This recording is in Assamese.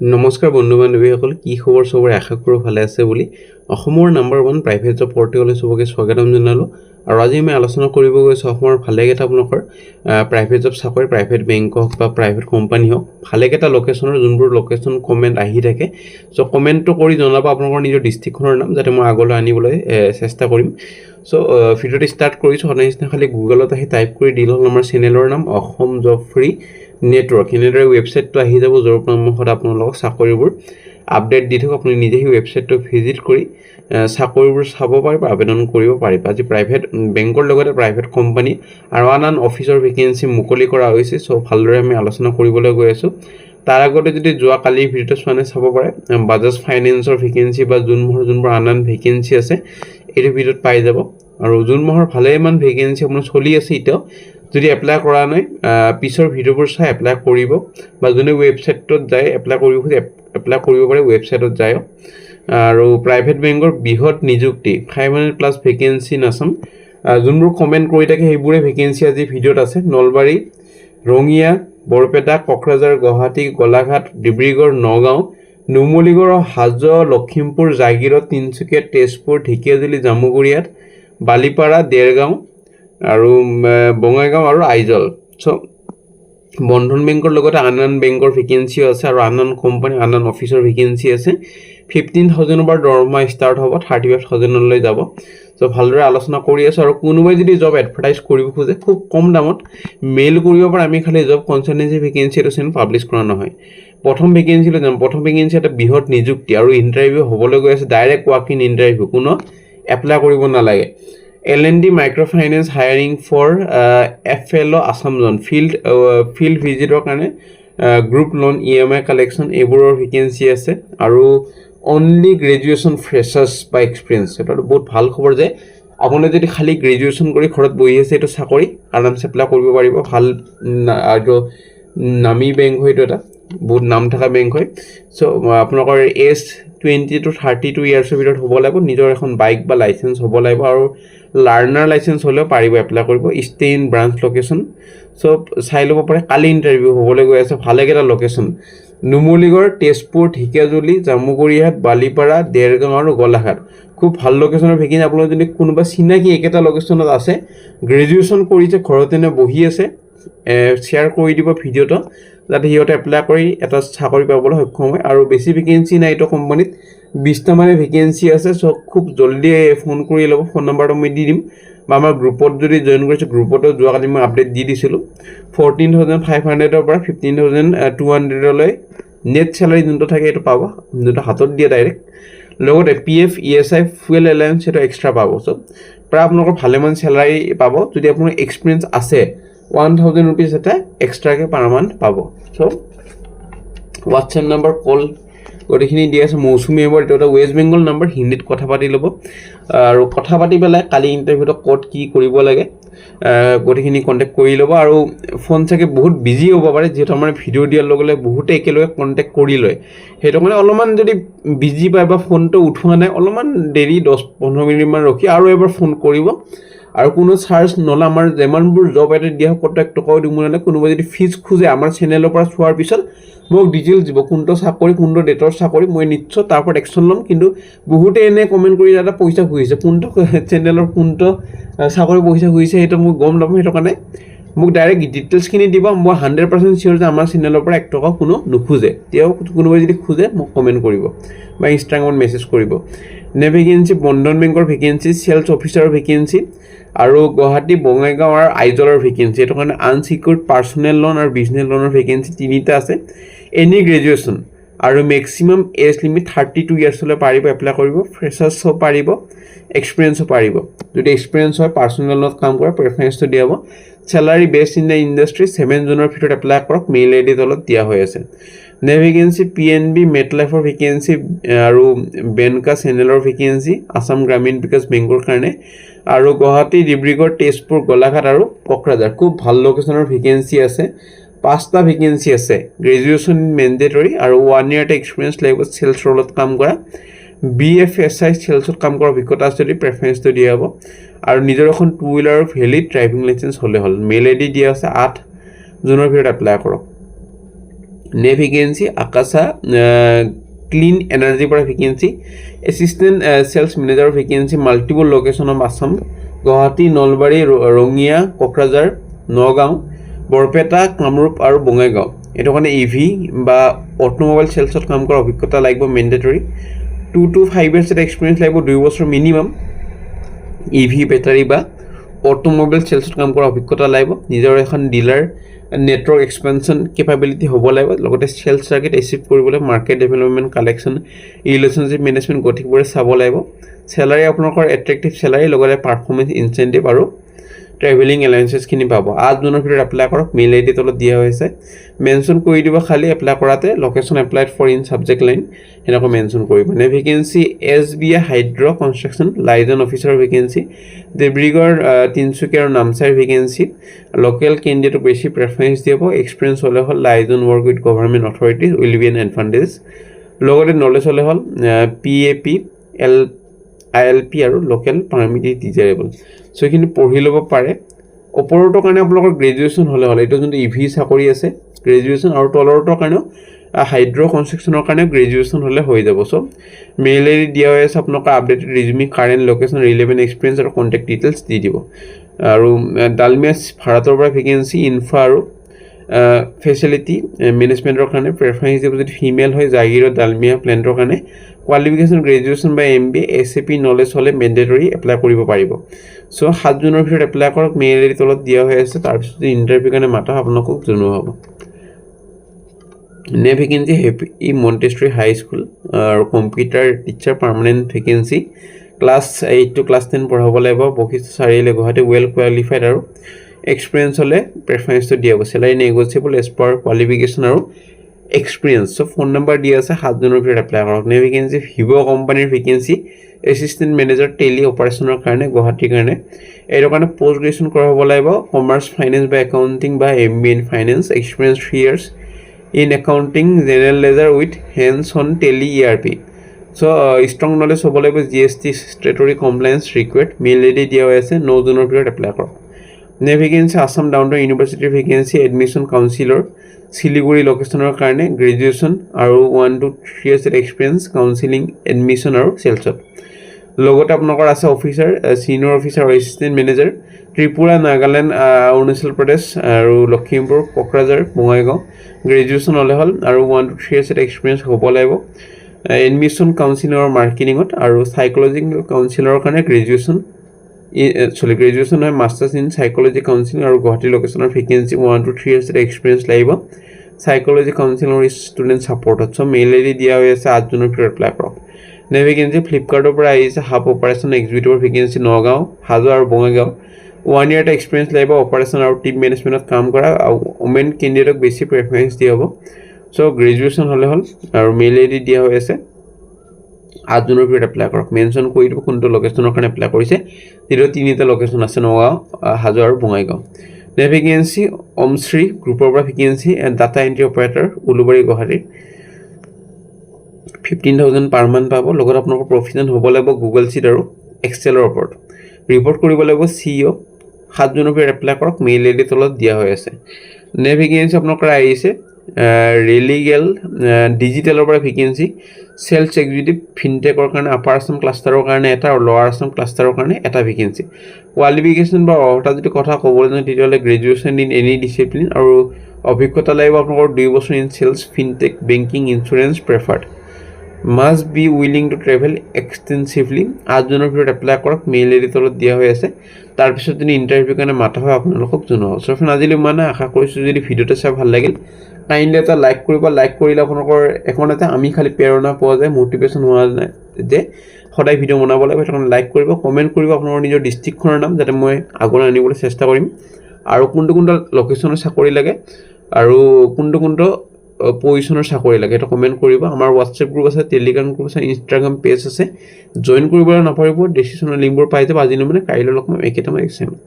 নমস্কাৰ বন্ধু বান্ধৱীসকল, কি খবৰ? চবৰে আশা কৰোঁ ভালে আছে বুলি। অসমৰ নাম্বাৰ 1 প্ৰাইভেট জব পৰ্টেললৈ চবকে স্বাগতম জনালোঁ। আৰু আজি আমি আলোচনা কৰিব গৈছোঁ অসমৰ ভালেকেইটা আপোনালোকৰ প্ৰাইভেট জব চাকৰি, প্ৰাইভেট বেংক হওক বা প্ৰাইভেট কোম্পানী হওক, ভালেকেইটা লোকেশ্যনৰ যোনবোৰ লোকেশ্যন কমেণ্ট আহি থাকে। চ' কমেণ্টটো কৰি জনাব আপোনালোকৰ নিজৰ ডিষ্ট্ৰিক্টখনৰ নাম, যাতে মই আগলৈ আনিবলৈ চেষ্টা কৰিম। চ' ভিডিঅ'টো ষ্টাৰ্ট কৰিছোঁ। সদায় নিচিনা খালি গুগলত আহি টাইপ কৰি দিলে হ'ল আমাৰ চেনেলৰ নাম অসম জব ফ্ৰী নেটৱৰ্ক। এনেদৰে ৱেবছাইটটো আহি যাব, য'ৰ পৰা মই সদায় আপোনালোকক চাকৰিবোৰ আপডেট দি থাকোঁ। আপুনি নিজে সেই ৱেবছাইটটো ভিজিট কৰি চাকৰিবোৰ চাব পাৰিব, আবেদন কৰিব পাৰিব। আজি প্ৰাইভেট বেংকৰ লগতে প্ৰাইভেট কোম্পানী আৰু আন অফিচৰ ভেকেঞ্চি মুকলি কৰা হৈছে। চ' ভালদৰে আমি আলোচনা কৰিবলৈ গৈ আছোঁ। তাৰ আগতে যদি যোৱাকালিৰ ভিডিঅ'টো চোৱা নাই চাব পাৰে। বাজাজ ফাইনেন্সৰ ভেকেঞ্চি বা জুন মাহৰ যোনবোৰ আন ভেকেঞ্চি আছে এইটো ভিডিঅ'ত পাই যাব। আৰু জুন মাহৰ ভালেমান ভেকেঞ্চি আপোনাৰ চলি আছে এতিয়াও। যদি এপ্লাই কৰা নাই, পিছৰ ভিডিঅ'বোৰ চাই এপ্লাই কৰিব, বা যোনে ৱেবছাইটত যায় এপ্লাই কৰিব খোজে এপ্লাই কৰিব পাৰে ৱেবছাইটত যায়। আৰু প্ৰাইভেট বেংকৰ বৃহৎ নিযুক্তি 500+ ভেকেঞ্চি ইন আছাম। যোনবোৰ কমেণ্ট কৰি থাকে সেইবোৰে ভেকেঞ্চি আজি ভিডিঅ'ত আছে। নলবাৰী, ৰঙিয়া, বৰপেটা, কোকৰাঝাৰ, গুৱাহাটী, গোলাঘাট, ডিব্ৰুগড়, নগাঁও, নুমলীগড়, হাজো, লখিমপুৰ, জাগিৰোড, তিনিচুকীয়া, তেজপুৰ, ঢেকীয়াজুলি, জামুগুৰিয়াত, বালিপাৰা, দেৰগাঁও আৰু বঙাইগাঁও আৰু আইজল। চ' বন্ধন বেংকৰ লগতে আন বেংকৰ ভেকেঞ্চিও আছে আৰু আন কোম্পানী আন অফিচৰ ভেকেঞ্চি আছে। 15,000 পৰা দৰমহা ষ্টাৰ্ট হ'ব, 35,000লৈ যাব। চ' ভালদৰে আলোচনা কৰি আছোঁ। আৰু কোনোবাই যদি জব এডভাৰটাইজ কৰিব খোজে খুব কম দামত মেইল কৰিব পাৰে। আমি খালি জব কনচালটেঞ্চি ভেকেঞ্চি এইটো চেনেল পাব্লিছ কৰা নহয়। প্ৰথম ভেকেঞ্চিলৈ যাম। প্ৰথম ভেকেঞ্চি এটা বৃহৎ নিযুক্তি আৰু ইণ্টাৰভিউ হ'বলৈ গৈ আছে, ডাইৰেক্ট ৱাক ইন ইণ্টাৰভিউ, কোনো এপ্লাই কৰিব নালাগে। L&D microfinance hiring for FLO Assam জন ফিল্ড ভিজিটৰ কাৰণে গ্ৰুপ লোন, EMI কালেকশ্যন এইবোৰৰ ভেকেঞ্চি আছে। আৰু অনলি গ্ৰেজুৱেশ্যন ফ্ৰেছাৰ্ছ বা এক্সপিৰিয়েঞ্চ, সেইটো বহুত ভাল খবৰ যে আপুনি যদি খালি গ্ৰেজুৱেশ্যন কৰি ঘৰত বহি আছে এইটো চাকৰি আৰামছে এপ্লাই কৰিব পাৰিব। ভাল আৰু নামী বেংক হয়, এইটো এটা বহুত নাম থকা বেংক হয়। চ' আপোনালোকৰ এজ 20 to 32 ইয়াৰ্ছৰ ভিতৰত হ'ব লাগিব, নিজৰ এখন বাইক বা লাইচেঞ্চ হ'ব লাগিব, আৰু লাৰ্ণাৰ লাইচেঞ্চ হ'লেও পাৰিব এপ্লাই কৰিব। ষ্টে ইন ব্ৰাঞ্চ লোকেশ্যন চব চাই ল'ব পাৰে। কালি ইণ্টাৰভিউ হ'বলৈ গৈ আছে। ভালেকেইটা লোকেশ্যন: নুমলীগড়, তেজপুৰ, ঢেকীয়াজুলি, জামুগুৰিহাট, বালিপাৰা, দেৰগাঁও আৰু গোলাঘাট। খুব ভাল লোকেশ্যনৰ ভেকেঞ্চি। আপোনালোক যদি কোনোবা চিনাকি একেটা লোকেশ্যনত আছে, গ্ৰেজুৱেশ্যন কৰিছে, ঘৰতে বহি আছে, শ্বেয়াৰ কৰি দিব ভিডিঅ'টো, যাতে সিহঁতে এপ্লাই কৰি এটা চাকৰি পাবলৈ সক্ষম হয়। আৰু বেছি ভেকেঞ্চি নাই এইটো কোম্পানীত, 20টা মানে ভেকেঞ্চি আছে। চ' খুব জল্দি ফোন কৰি ল'ব। ফোন নম্বৰটো মই দি দিম, বা আমাৰ গ্ৰুপত যদি জইন কৰিছে গ্ৰুপতো যোৱাকালি মই আপডেট দি দিছিলোঁ। 14,500ৰ পৰা 15,200লৈ নেট চেলাৰী যোনটো থাকে এইটো পাব, যোনটো হাতত দিয়ে ডাইৰেক্ট। লগতে PF, ESI, ফুৱেল এলায়েন্স সেইটো এক্সট্ৰা পাব। চ' প্ৰায় আপোনালোকৰ ভালেমান চেলাৰী পাব। যদি আপোনাৰ এক্সপিৰিয়েঞ্চ আছে 1,000 ৰুপিজ এটা এক্সট্ৰাকৈ পাৰ মান্থ পাব। চ' হোৱাটছএপ নাম্বাৰ, কল গোটেইখিনি দি আছে। মৌচুমী এবাৰ এইটো এটা ৱেষ্ট বেংগল নাম্বাৰ, হিন্দীত কথা পাতি ল'ব। আৰু কথা পাতি পেলাই কালি ইণ্টাৰভিউটো ক'ত কি কৰিব লাগে গোটেইখিনি কণ্টেক্ট কৰি ল'ব। আৰু ফোন চাগে বহুত বিজি হ'ব পাৰে, যিহেতু আমাৰ ভিডিঅ' দিয়াৰ লগে লগে বহুতে একেলগে কণ্টেক্ট কৰি লয়। সেইটো কাৰণে অলপমান যদি বিজি পায় বা ফোনটো উঠোৱা নাই, অলপমান দেৰি 10-15 মিনিটমান ৰখি আৰু এবাৰ ফোন কৰিব। আৰু কোনো চাৰ্জ নলয়। আমাৰ যিমানবোৰ জব এডত দিয়া হয় ক'ত 1 টকাও দিব নালাগে। কোনোবাই যদি ফিজ খোজে আমাৰ চেনেলৰ পৰা চোৱাৰ পিছত মোক ডিটেইলছ দিব, কোনটো চাকৰি, কোনটো ডেটৰ চাকৰি, মই নিশ্চয় তাৰ ওপৰত একশ্যন ল'ম। কিন্তু বহুতে এনে কমেণ্ট কৰি দাদা পইচা খুজিছে, কোনটো চেনেলৰ কোনটো চাকৰি পইচা খুজিছে সেইটো মোক গম নাপাওঁ। সেইটো কাৰণে মোক ডাইৰেক্ট ডিটেইলছখিনি দিব। মই 100% চিয়'ৰ যে আমাৰ চেনেলৰ পৰা 1 টকা কোনো নোখোজে। তেওঁ কোনোবাই যদি খোজে মোক কমেণ্ট কৰিব বা ইনষ্টাগ্ৰামত মেছেজ কৰিব। ভেকেঞ্চি বন্ধন বেংকৰ ভেকেঞ্চি, চেলছ অফিচাৰৰ ভেকেঞ্চি, আৰু গুৱাহাটী, বঙাইগাঁও আৰু আইজলৰ ভেকেঞ্চি। সেইটো কাৰণে আনচিকিউৰ্ড পাৰ্চনেল লোন আৰু বিজনেছ লোনৰ ভেকেঞ্চি 3টা আছে। এনি গ্ৰেজুৱেশ্যন আৰু মেক্সিমাম এজ লিমিট 32 ইয়াৰ্ছলৈ পাৰিব এপ্লাই কৰিব। ফ্ৰেছাৰ্ছো পাৰিব, এক্সপিৰিয়েঞ্চো পাৰিব। যদি এক্সপিৰিয়েঞ্চ হয়, পাৰ্চনেল লোনত কাম কৰা, প্ৰেফাৰেঞ্চটো দিয়া হ'ব। Salary best in the industry, 7 জুনৰ ভিতৰত এপ্লাই কৰক। মেইল ID তলত দিয়া হৈ আছে। ভেকেঞ্চি PNB, মেটলাইফৰ ভেকেঞ্চি আৰু বেনকা চেনেলৰ ভেকেঞ্চি, আছাম গ্ৰামীণ বিকাশ বেংকৰ কাৰণে, আৰু গুৱাহাটী, ডিব্ৰুগড়, তেজপুৰ, গোলাঘাট আৰু কোকৰাঝাৰ। খুব ভাল লোকেশ্যনৰ ভেকেঞ্চি আছে। 5টা ভেকেঞ্চি আছে। গ্ৰেজুৱেশ্যন মেণ্ডেটৰী আৰু 1 year এক্সপিৰিয়েঞ্চ লাগিব চেলছ ৰোলত কাম কৰা। BFSI চেলছত কাম কৰাৰ অভিজ্ঞতা আছে যদি প্ৰেফাৰেঞ্চটো দিয়া হ'ব। আৰু নিজৰ এখন 2 wheeler ভেলিড ড্ৰাইভিং লাইচেঞ্চ হ'লে হ'ল। মেইল ID দিয়া আছে। 8 জুনৰ ভিতৰত এপ্লাই কৰক। নে ভেকেঞ্চি আকাশা ক্লিন এনাৰ্জিৰ পৰা ভেকেঞ্চি এছিষ্টেণ্ট চেলছ মেনেজাৰৰ vacancy multiple location of Assam Guwahati Nalbari Rangia Kokrajhar Nagaon Barpeta Kamrup আৰু বঙাইগাঁও এইটো কাৰণে ইভি বা অটোমোবাইল চেলছত কাম কৰা অভিজ্ঞতা লাগিব মেণ্ডেটৰী 2 to 5 years এক্সপিৰিয়েঞ্চ লাগিব 2 বছৰ মিনিমাম ইভি বেটাৰী বা অটোমোবাইল চেলছত কাম কৰা অভিজ্ঞতা লাগিব নিজৰ এখন ডিলাৰ নেটৱৰ্ক এক্সপেনশ্যন কেপাবিলিটি হ'ব লাগিব লগতে চেলছ টাৰ্গেট এচিভ কৰিবলৈ market development collection relationship management গতিকবোৰে চাব লাগিব চেলাৰী আপোনালোকৰ এট্ৰেক্টিভ চেলাৰী লগতে পাৰফৰ্মেঞ্চ ইনচেণ্টিভ আৰু ট্ৰেভেলিং এলাউঞ্চেছখিনি পাব 8 জুনৰ ভিতৰত এপ্লাই কৰক মেইল আই ডি তলত দিয়া হৈছে মেনশ্যন কৰি দিব খালি এপ্লাই কৰাতে location applied for in subject line এনেকৈ মেনশ্যন কৰিব নে vacancy SBI hydro construction liaison officer vacancy Dibrugarh Tinsukia আৰু নামচাইৰ ভেকেঞ্চি লোকেল কেণ্ডিডেটক বেছি প্ৰেফাৰেঞ্চ দিব এক্সপিৰিয়েঞ্চ হ'লে হ'ল liaison work with government authorities will be an advantage লগতে নলেজ হ'লে হ'ল PAP ILP আৰু লোকেল পাৰ্মিট ডিজাইৰেবল চ' এইখিনি পঢ়ি ল'ব পাৰে ওপৰটোৰ কাৰণে আপোনালোকৰ গ্ৰেজুৱেশ্যন হ'লে হ'ল এইটো যোনটো ইভি চাকৰি আছে গ্ৰেজুৱেশ্যন আৰু তলৰটোৰ কাৰণেও হাইড্ৰ কনষ্ট্ৰাকশ্যনৰ কাৰণে গ্ৰেজুৱেশ্যন হ'লে হৈ যাব চ' মেইল আই ডি দিয়া হৈ আছে আপোনালোকৰ updated resume current location relevant experience আৰু কণ্টেক্ট ডিটেইলছ দি দিব আৰু ডালমিয়া ভাৰতৰ পৰা ভেকেঞ্চি ইনফ্ৰা আৰু ফেচিলিটি মেনেজমেণ্টৰ কাৰণে প্ৰেফাৰেঞ্চ দিব যদি ফিমেল হয় জাগিৰৰ ডালমিয়া প্লেণ্টৰ কাৰণে কোৱালিফিকেশ্যন গ্ৰেজুৱেশ্যন বা MBA SAP নলেজ হ'লে মেণ্ডেটৰী এপ্লাই কৰিব পাৰিব চ' 7 জুনৰ ভিতৰত এপ্লাই কৰক মেইল আই ডি তলত দিয়া হৈ আছে তাৰপিছত ইণ্টাৰভিউ কাৰণে মাতা আপোনালোকক জনোৱা হ'ব নে vacancy happy Montessori high school আৰু computer teacher permanent vacancy class 8 to class 10 পঢ়াব লাগিব বশিষ্ঠ চাৰিআলি গুৱাহাটী ৱেল কোৱালিফাইড আৰু এক্সপিৰিয়েঞ্চ হ'লে প্ৰেফাৰেঞ্চটো দিয়া হ'ব salary negotiable as per qualification আৰু এক্সপিৰিয়েঞ্চ চ' ফোন নম্বৰ দিয়া আছে 7 জুনৰ ভিতৰত এপ্লাই কৰক নে ভেকেঞ্চি ভিভ' কোম্পানীৰ ভেকেঞ্চি এছিষ্টেণ্ট মেনেজাৰ টেলি অপাৰেশ্যনৰ কাৰণে গুৱাহাটীৰ কাৰণে এইটো কাৰণে পষ্ট গ্ৰেজুৱেশ্যন কৰা হ'ব লাগিব কমাৰ্চ ফাইনেন্স বা একাউণ্টিং বা MBA in finance experience 3 years in accounting general ledger with hands on Tally ERP চ' ষ্ট্ৰং নলেজ হ'ব লাগিব GST statutory compliance required mail আই ডি দিয়া হৈ আছে 9 জুনৰ ভিতৰত এপ্লাই কৰক নে ভেকেঞ্চি আছাম ডাউন টাউন ইউনিভাৰ্চিটিৰ ভেকেঞ্চি এডমিশ্যন কাউন্সিলৰ শিলিগুৰি লোকেশ্যনৰ কাৰণে গ্ৰেজুৱেশ্যন আৰু 1 to 3 years experience counselling admission আৰু চেলছত লগতে আপোনালোকৰ আছে অফিচাৰ চিনিয়ৰ অফিচাৰ আৰু এছিষ্টেণ্ট মেনেজাৰ ত্ৰিপুৰা নাগালেণ্ড অৰুণাচল প্ৰদেশ আৰু লখিমপুৰ কোকৰাঝাৰ বঙাইগাঁও গ্ৰেজুৱেশ্যন হ'লে হ'ল আৰু 1 to 3 years এক্সপিৰিয়েঞ্চ হ'ব লাগিব এডমিশ্যন কাউন্সিলৰ মাৰ্কেটিঙত আৰু চাইক'লজিকেল কাউন্সিলৰ কাৰণে গ্ৰেজুৱেশ্যন হয় মাষ্টাৰ্ছ ইন চাইক'লজি কাউন্সিলিং আৰু গুৱাহাটী লোকেশ্যনৰ ভেকেঞ্চি 1 to 3 years এক্সপিৰিয়েঞ্চ লাগিব চাইক'লজি কাউন্সিলিং আৰু ষ্টুডেণ্ট ছাপৰ্টত চ' মেইল আই ডি দিয়া হৈ আছে 8 জুনৰ ভিতৰত এপ্লাই কৰক নে ভেকেঞ্চি ফ্লিপকাৰ্টৰ পৰা আহিছে হাব অপাৰেশ্যন এক্সিকিউটিভৰ ভেকেঞ্চি নগাঁও হাজো আৰু বঙাইগাঁও 1 year এক্সপিৰিয়েঞ্চ লাগিব অপাৰেশ্যন আৰু টিম মেনেজমেণ্টত কাম কৰা আৰু ওমেন কেণ্ডিডেটক বেছি প্ৰেফাৰেঞ্চ দিয়া হ'ব চ' গ্ৰেজুৱেশ্যন হ'লে হ'ল আৰু মেইল আই ডি দিয়া হৈ আছে 8 জুনৰ ভিতৰত এপ্লাই কৰক মেনশ্যন কৰি দিব কোনটো লোকেশ্যনৰ কাৰণে এপ্লাই কৰিছে যিটো 3টা লোকেশ্যন আছে নগাঁও হাজো আৰু বঙাইগাঁও নে ভেকেঞ্চি অমশ্ৰী গ্ৰুপৰ পৰা vacancy data entry operator Ulubari Guwahati 15,000 per month পাব লগত আপোনালোকৰ প্ৰফিচেণ্ট হ'ব লাগিব গুগল শ্বীট আৰু এক্সেলৰ ওপৰত ৰিপৰ্ট কৰিব লাগিব CEO 7 জুনৰ ভিতৰত এপ্লাই কৰক মেইল আই ডি তলত দিয়া হৈ আছে নে ভেকেঞ্চি আপোনালোকৰ আহিছে ৰেলিগেল ডিজিটেলৰ পৰা ভেকেঞ্চি চেলছ এক্সিকিউটিভ ফিনটেকৰ কাৰণে আপাৰ আছাম ক্লাষ্টাৰৰ কাৰণে এটা আৰু লৱাৰ আছাম ক্লাষ্টাৰৰ কাৰণে এটা ভেকেঞ্চি কোৱালিফিকেশ্যন বা অৰ্হতা যদি কথা ক'বলৈ যাওঁ তেতিয়াহ'লে গ্ৰেজুৱেশ্যন ইন এনি ডিচিপ্লিন আৰু অভিজ্ঞতা লাগিব আপোনালোকৰ 2 বছৰ in sales fintech banking insurance preferred must be willing to travel extensively 8 জুনৰ ভিতৰত এপ্লাই কৰক মেইল আই ডি তলত দিয়া হৈ আছে তাৰপিছত যদি ইণ্টাৰভিউ কাৰণে মাতা হয় আপোনালোকক জনোৱা চ' ফ্ৰেণ্ড আজিলৈ মানে আশা কৰিছোঁ যদি ভিডিঅ'টো চাই ভাল লাগিল কাইণ্ডলি এটা লাইক কৰিব লাইক কৰিলে আপোনালোকৰ এখন এটা আমি খালি প্ৰেৰণা পোৱা যায় মটিভেশ্যন হোৱা যায় যে সদায় ভিডিঅ' বনাব লাগিব সেইটো কাৰণে লাইক কৰিব কমেণ্ট কৰিব আপোনালোকৰ নিজৰ ডিষ্ট্ৰিক্টখনৰ নাম যাতে মই আগলৈ আনিবলৈ চেষ্টা কৰিম আৰু কোনটো লোকেশ্যনৰ চাকৰি লাগে আৰু কোনটো পজিশ্যনৰ চাকৰি লাগে এটা কমেণ্ট কৰিব আমাৰ হোৱাটছএপ গ্ৰুপ আছে টেলিগ্ৰাম গ্ৰুপ আছে ইনষ্টাগ্ৰাম পেজ আছে জইন কৰিবলৈ নাপাহৰিব ডিছক্ৰিপশ্যনৰ লিংকবোৰ পাই যাব আজিলৈ মানে কাইলৈ লগ পাম একেটামান এক্সামত